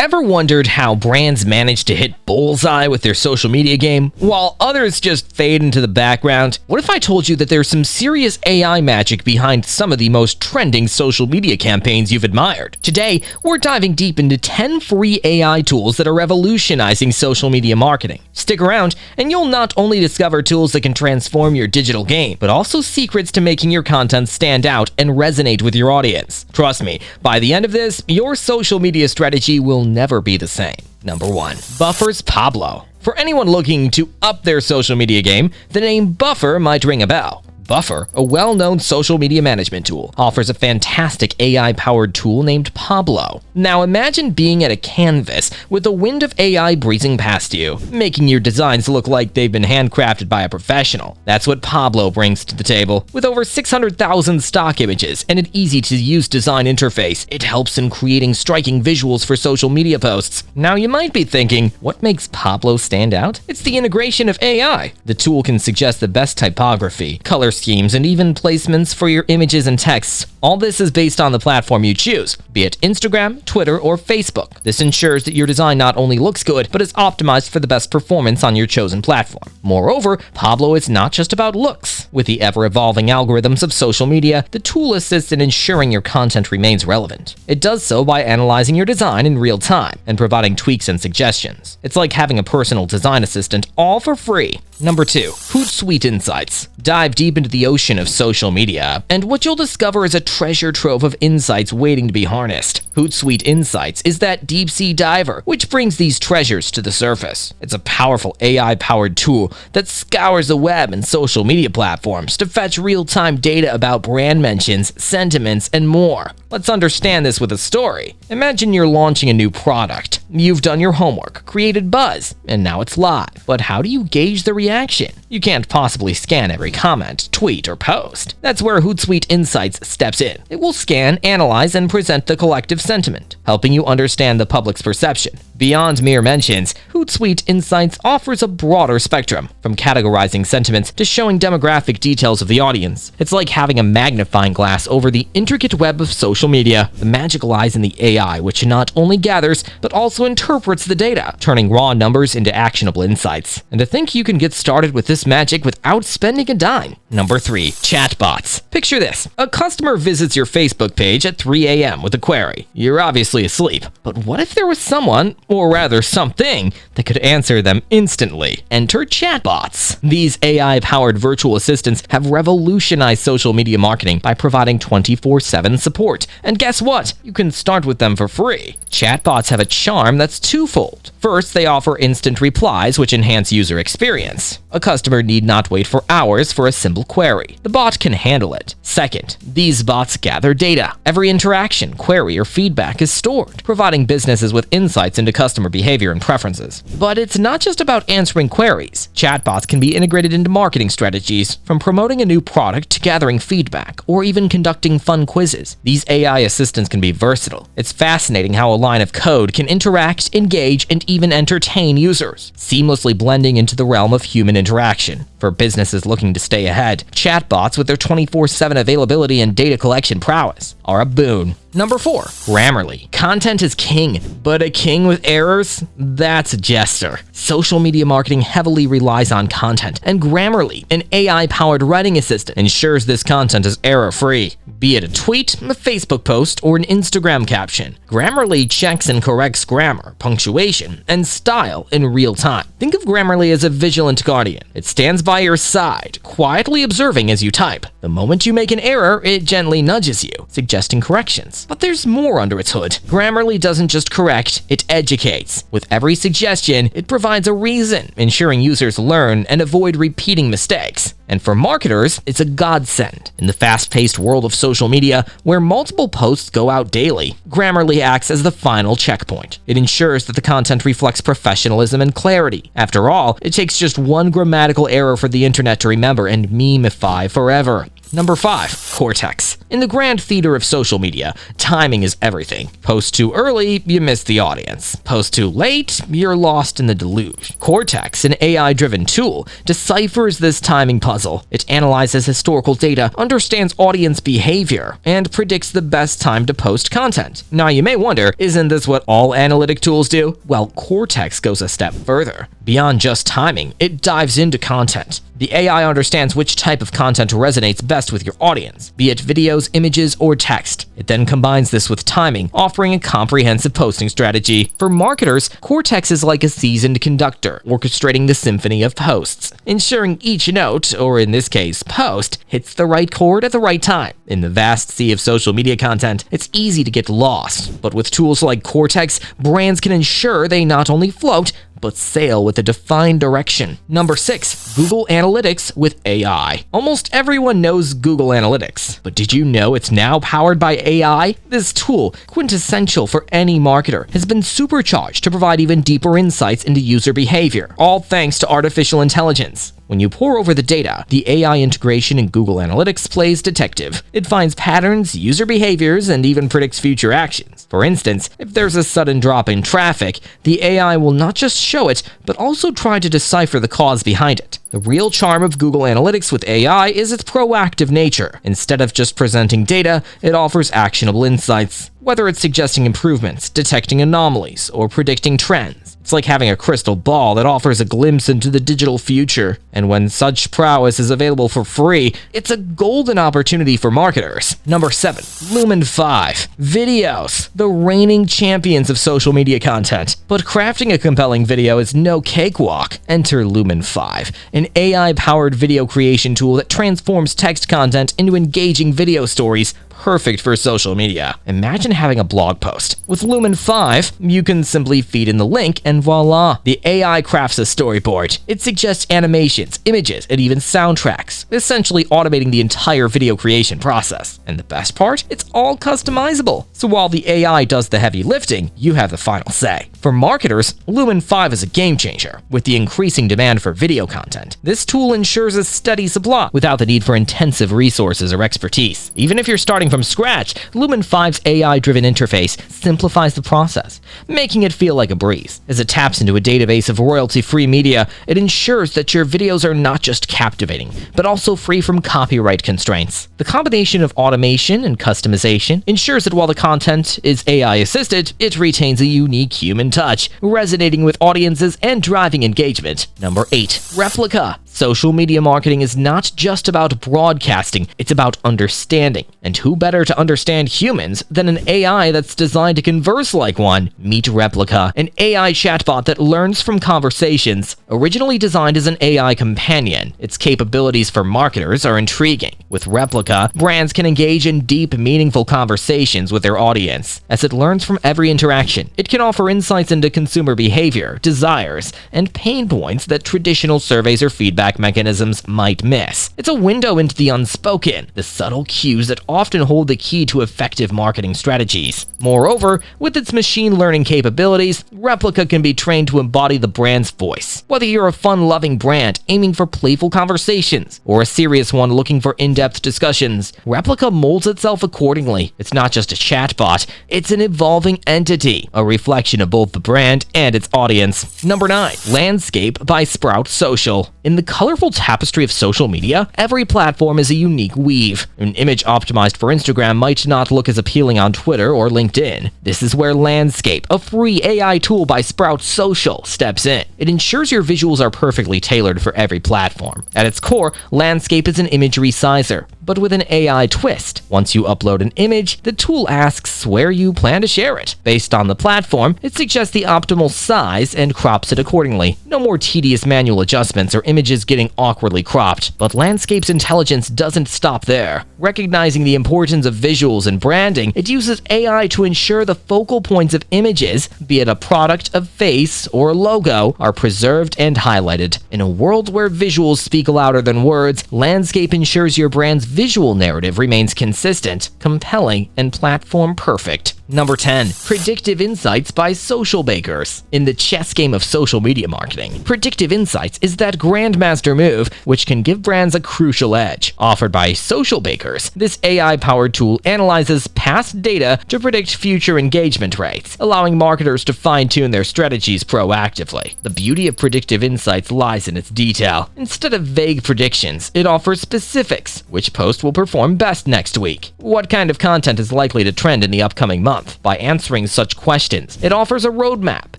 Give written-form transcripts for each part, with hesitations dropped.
Ever wondered how brands manage to hit bullseye with their social media game, while others just fade into the background? What if I told you that there's some serious AI magic behind some of the most trending social media campaigns you've admired? Today, we're diving deep into 10 free AI tools that are revolutionizing social media marketing. Stick around, and you'll not only discover tools that can transform your digital game, but also secrets to making your content stand out and resonate with your audience. Trust me, by the end of this, your social media strategy will never be the same. Number 1. Buffer's Pablo. For anyone looking to up their social media game, the name Buffer might ring a bell. Buffer, a well-known social media management tool, offers a fantastic AI-powered tool named Pablo. Now imagine being at a canvas with a wind of AI breezing past you, making your designs look like they've been handcrafted by a professional. That's what Pablo brings to the table. With over 600,000 stock images and an easy-to-use design interface, it helps in creating striking visuals for social media posts. Now you might be thinking, what makes Pablo stand out? It's the integration of AI. The tool can suggest the best typography, color schemes, and even placements for your images and texts. All this is based on the platform you choose, be it Instagram, Twitter, or Facebook. This ensures that your design not only looks good, but is optimized for the best performance on your chosen platform. Moreover, Pablo is not just about looks. With the ever-evolving algorithms of social media, the tool assists in ensuring your content remains relevant. It does so by analyzing your design in real time and providing tweaks and suggestions. It's like having a personal design assistant, all for free. Number 2. Hootsuite Insights. Dive deep into the ocean of social media, and what you'll discover is a treasure trove of insights waiting to be harnessed. Hootsuite Insights is that deep-sea diver which brings these treasures to the surface. It's a powerful AI-powered tool that scours the web and social media platforms to fetch real-time data about brand mentions, sentiments, and more. Let's understand this with a story. Imagine you're launching a new product. You've done your homework, created buzz, and now it's live. But how do you gauge the reaction? You can't possibly scan every comment, tweet, or post. That's where Hootsuite Insights steps in. It will scan, analyze, and present the collective sentiment, helping you understand the public's perception. Beyond mere mentions, Hootsuite Insights offers a broader spectrum, from categorizing sentiments to showing demographic details of the audience. It's like having a magnifying glass over the intricate web of social media. The magic lies in the AI, which not only gathers, but also interprets the data, turning raw numbers into actionable insights. And to think you can get started with this magic without spending a dime. Number 3. Chatbots. Picture this. A customer visits your Facebook page at 3 a.m. with a query. You're obviously asleep, but what if there was someone, or rather something, that could answer them instantly? Enter chatbots. These AI-powered virtual assistants have revolutionized social media marketing by providing 24/7 support. And guess what? You can start with them for free. Chatbots have a charm that's twofold. First, they offer instant replies which enhance user experience. A customer need not wait for hours for a simple query. The bot can handle it. Second, these bots gather data. Every interaction, query, or feedback is stored, providing businesses with insights into customer behavior and preferences. But it's not just about answering queries. Chatbots can be integrated into marketing strategies, from promoting a new product to gathering feedback, or even conducting fun quizzes. These AI assistants can be versatile. It's fascinating how a line of code can interact, engage, and even entertain users, seamlessly blending into the realm of human interaction. For businesses looking to stay ahead, chatbots with their 24/7 availability and data collection prowess are a boon. Number 4. Grammarly. Content is king, but a king with errors? That's a jester. Social media marketing heavily relies on content, and Grammarly, an AI-powered writing assistant, ensures this content is error-free. Be it a tweet, a Facebook post, or an Instagram caption, Grammarly checks and corrects grammar, punctuation, and style in real time. Think of Grammarly as a vigilant guardian. It stands by your side, quietly observing as you type. The moment you make an error, it gently nudges you, suggesting corrections. But there's more under its hood. Grammarly doesn't just correct, it educates. With every suggestion, it provides a reason, ensuring users learn and avoid repeating mistakes. And for marketers, it's a godsend. In the fast-paced world of social media, where multiple posts go out daily, Grammarly acts as the final checkpoint. It ensures that the content reflects professionalism and clarity. After all, it takes just one grammatical error for the internet to remember and memeify forever. Number 5. Cortex. In the grand theater of social media, timing is everything. Post too early, you miss the audience. Post too late, you're lost in the deluge. Cortex, an AI-driven tool, deciphers this timing puzzle. It analyzes historical data, understands audience behavior, and predicts the best time to post content. Now you may wonder, isn't this what all analytic tools do? Well, Cortex goes a step further. Beyond just timing, it dives into content. The AI understands which type of content resonates best with your audience, be it videos, images, or text. It then combines this with timing, offering a comprehensive posting strategy. For marketers, Cortex is like a seasoned conductor, orchestrating the symphony of posts, ensuring each note, or in this case, post, hits the right chord at the right time. In the vast sea of social media content, it's easy to get lost, but with tools like Cortex, brands can ensure they not only float, but sail with a defined direction. Number 6. Google Analytics with AI. Almost everyone knows Google Analytics, but did you know it's now powered by AI? This tool, quintessential for any marketer, has been supercharged to provide even deeper insights into user behavior, all thanks to artificial intelligence. When you pore over the data, the AI integration in Google Analytics plays detective. It finds patterns, user behaviors, and even predicts future actions. For instance, if there's a sudden drop in traffic, the AI will not just show it, but also try to decipher the cause behind it. The real charm of Google Analytics with AI is its proactive nature. Instead of just presenting data, it offers actionable insights. Whether it's suggesting improvements, detecting anomalies, or predicting trends, it's like having a crystal ball that offers a glimpse into the digital future. And when such prowess is available for free, it's a golden opportunity for marketers. Number 7. Lumen 5. Videos, the reigning champions of social media content. But crafting a compelling video is no cakewalk. Enter Lumen 5, an AI-powered video creation tool that transforms text content into engaging video stories, perfect for social media. Imagine having a blog post. With Lumen 5, you can simply feed in the link and voila, the AI crafts a storyboard. It suggests animations, images, and even soundtracks, essentially automating the entire video creation process. And the best part? It's all customizable. So while the AI does the heavy lifting, you have the final say. For marketers, Lumen 5 is a game changer. With the increasing demand for video content, this tool ensures a steady supply without the need for intensive resources or expertise. Even if you're starting from scratch, Lumen 5's AI-driven interface simplifies the process, making it feel like a breeze. As it taps into a database of royalty-free media, it ensures that your videos are not just captivating, but also free from copyright constraints. The combination of automation and customization ensures that while the content is AI-assisted, it retains a unique human touch, resonating with audiences and driving engagement. Number 8. Replica. Social media marketing is not just about broadcasting, it's about understanding. And who better to understand humans than an AI that's designed to converse like one? Meet Replica, an AI chatbot that learns from conversations. Originally designed as an AI companion, its capabilities for marketers are intriguing. With Replica, brands can engage in deep, meaningful conversations with their audience. As it learns from every interaction, it can offer insights into consumer behavior, desires, and pain points that traditional surveys or feedback mechanisms might miss. It's a window into the unspoken, the subtle cues that often hold the key to effective marketing strategies. Moreover, with its machine learning capabilities, Replica can be trained to embody the brand's voice. Whether you're a fun-loving brand aiming for playful conversations or a serious one looking for in-depth discussions, Replica molds itself accordingly. It's not just a chatbot, it's an evolving entity, a reflection of both the brand and its audience. Number 9. Landscape by Sprout Social. In the colorful tapestry of social media, every platform is a unique weave. An image optimized for Instagram might not look as appealing on Twitter or LinkedIn. This is where Landscape, a free AI tool by Sprout Social, steps in. It ensures your visuals are perfectly tailored for every platform. At its core, Landscape is an image resizer, but with an AI twist. Once you upload an image, the tool asks where you plan to share it. Based on the platform, it suggests the optimal size and crops it accordingly. No more tedious manual adjustments or images getting awkwardly cropped. But Landscape's intelligence doesn't stop there. Recognizing the importance of visuals and branding, it uses AI to ensure the focal points of images, be it a product, a face, or a logo, are preserved and highlighted. In a world where visuals speak louder than words, Landscape ensures your brand's visual narrative remains consistent, compelling, and platform perfect. Number 10. Predictive Insights by Social Bakers. In the chess game of social media marketing, Predictive Insights is that grandmaster move which can give brands a crucial edge. Offered by Social Bakers, this AI-powered tool analyzes past data to predict future engagement rates, allowing marketers to fine-tune their strategies proactively. The beauty of Predictive Insights lies in its detail. Instead of vague predictions, it offers specifics. Which post will perform best next week? What kind of content is likely to trend in the upcoming month? By answering such questions, it offers a roadmap,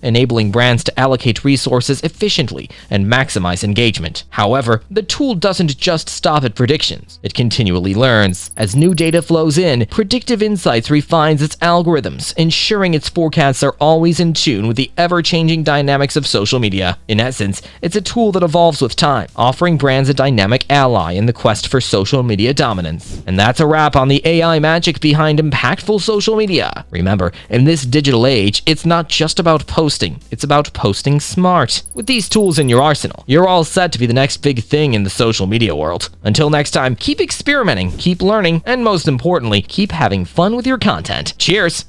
enabling brands to allocate resources efficiently and maximize engagement. However, the tool doesn't just stop at predictions. It continually learns. As new data flows in, Predictive Insights refines its algorithms, ensuring its forecasts are always in tune with the ever-changing dynamics of social media. In essence, it's a tool that evolves with time, offering brands a dynamic ally in the quest for social media dominance. And that's a wrap on the AI magic behind impactful social media. Remember, in this digital age, it's not just about posting, it's about posting smart. With these tools in your arsenal, you're all set to be the next big thing in the social media world. Until next time, keep experimenting, keep learning, and most importantly, keep having fun with your content. Cheers!